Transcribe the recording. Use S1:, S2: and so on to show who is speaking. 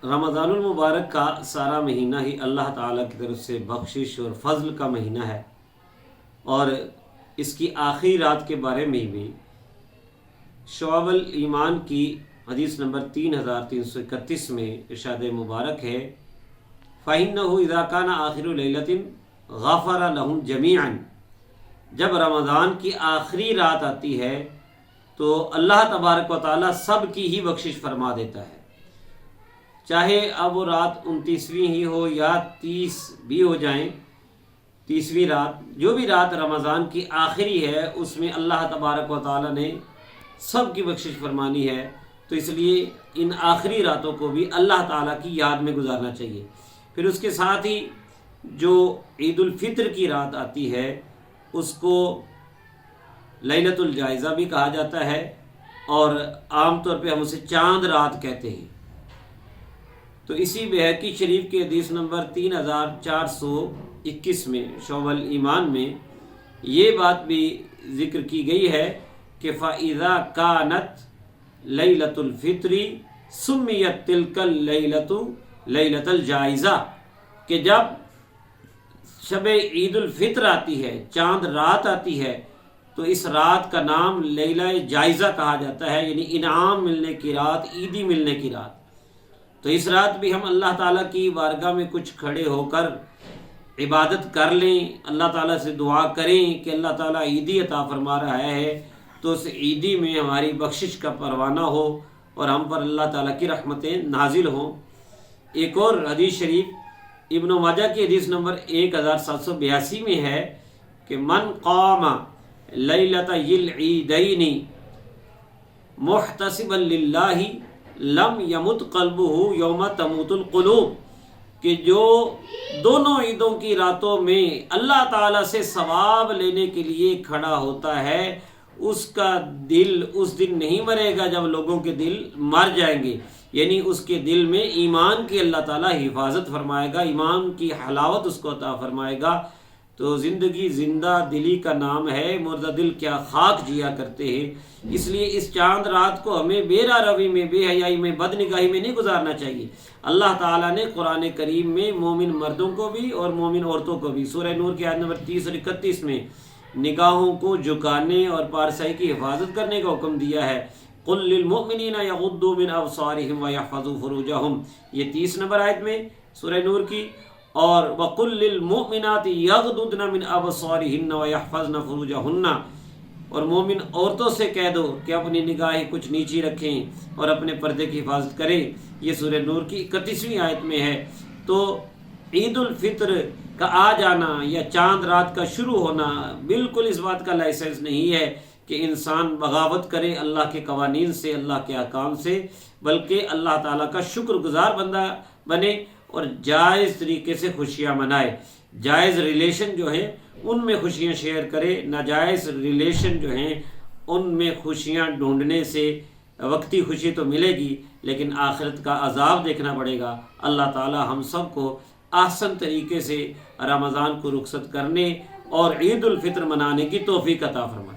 S1: رمضان المبارک کا سارا مہینہ ہی اللہ تعالیٰ کی طرف سے بخشش اور فضل کا مہینہ ہے، اور اس کی آخری رات کے بارے میں بھی شعب الایمان کی حدیث نمبر 3331 میں ارشاد مبارک ہے، فَإِنَّهُ إِذَا كَانَ آخِرُ لَيْلَةٍ غَفَرَ لَهُمْ جَمِيعًا۔ جب رمضان کی آخری رات آتی ہے تو اللہ تبارک و تعالیٰ سب کی ہی بخشش فرما دیتا ہے، چاہے اب وہ رات 29ویں ہی ہو یا 30 بھی ہو جائیں، 30ویں رات، جو بھی رات رمضان کی آخری ہے اس میں اللہ تبارک و تعالیٰ نے سب کی بخشش فرمانی ہے، تو اس لیے ان آخری راتوں کو بھی اللہ تعالیٰ کی یاد میں گزارنا چاہیے۔ پھر اس کے ساتھ ہی جو عید الفطر کی رات آتی ہے اس کو لیلۃ الجائزہ بھی کہا جاتا ہے، اور عام طور پہ ہم اسے چاند رات کہتے ہیں۔ تو اسی بحقی شریف کے حدیث نمبر 3421 میں شعب الایمان میں یہ بات بھی ذکر کی گئی ہے کہ فَإِذَا كَانَتْ لَيْلَةُ الْفِطْرِ سُمِّيَتْ تِلْكَ اللَّيْلَةُ لَيْلَةَ الْجَائِزَةِ، کہ جب شب عید الفطر آتی ہے، چاند رات آتی ہے، تو اس رات کا نام لیلہ جائزہ کہا جاتا ہے، یعنی انعام ملنے کی رات، عیدی ملنے کی رات۔ تو اس رات بھی ہم اللہ تعالیٰ کی بارگاہ میں کچھ کھڑے ہو کر عبادت کر لیں، اللہ تعالیٰ سے دعا کریں کہ اللہ تعالیٰ عیدی عطا فرما رہا ہے تو اس عیدی میں ہماری بخشش کا پروانہ ہو اور ہم پر اللہ تعالیٰ کی رحمتیں نازل ہوں۔ ایک اور حدیث شریف ابن ماجہ کی حدیث نمبر 1782 میں ہے کہ من قام لیلۃ العیدین محتسبا للہ لم یمت قلبہ یوم تموت القلوب، کہ جو دونوں عیدوں کی راتوں میں اللہ تعالیٰ سے ثواب لینے کے لیے کھڑا ہوتا ہے، اس کا دل اس دن نہیں مرے گا جب لوگوں کے دل مر جائیں گے، یعنی اس کے دل میں ایمان کی اللہ تعالیٰ حفاظت فرمائے گا، ایمان کی حلاوت اس کو عطا فرمائے گا۔ تو زندگی زندہ دلی کا نام ہے، مردہ دل کیا خاک جیا کرتے ہیں۔ اس لیے اس چاند رات کو ہمیں بے روی میں، بے حیائی میں، بد نگاہی میں نہیں گزارنا چاہیے۔ اللہ تعالیٰ نے قرآن کریم میں مومن مردوں کو بھی اور مومن عورتوں کو بھی سورہ نور کی آیت نمبر 30 اور 31 میں نگاہوں کو جھکانے اور پارسائی کی حفاظت کرنے کا حکم دیا ہے۔ قُلْ لِلْمُؤْمِنِينَ يَغُضُّوا مِنْ أَبْصَارِهِمْ وَيَحْفَظُوا فُرُوجَهُمْ، یہ 30 نمبر آیت میں سورہ نور کی، اور وَقُلْ لِلْمُؤْمِنَاتِ يَغْضُضْنَ مِنْ أَبْصَارِهِنَّ وَيَحْفَظْنَ فُرُوجَهُنَّ، اور مومن عورتوں سے کہہ دو کہ اپنی نگاہیں کچھ نیچی رکھیں اور اپنے پردے کی حفاظت کریں، یہ سورہ نور کی 31ویں آیت میں ہے۔ تو عید الفطر کا آ جانا یا چاند رات کا شروع ہونا بالکل اس بات کا لائسنس نہیں ہے کہ انسان بغاوت کرے اللہ کے قوانین سے، اللہ کے احکام سے، بلکہ اللہ تعالیٰ کا شکر گزار بندہ بنے اور جائز طریقے سے خوشیاں منائے۔ جائز ریلیشن جو ہیں ان میں خوشیاں شیئر کرے، ناجائز ریلیشن جو ہیں ان میں خوشیاں ڈھونڈنے سے وقتی خوشی تو ملے گی لیکن آخرت کا عذاب دیکھنا پڑے گا۔ اللہ تعالیٰ ہم سب کو احسن طریقے سے رمضان کو رخصت کرنے اور عید الفطر منانے کی توفیق عطا فرمائے۔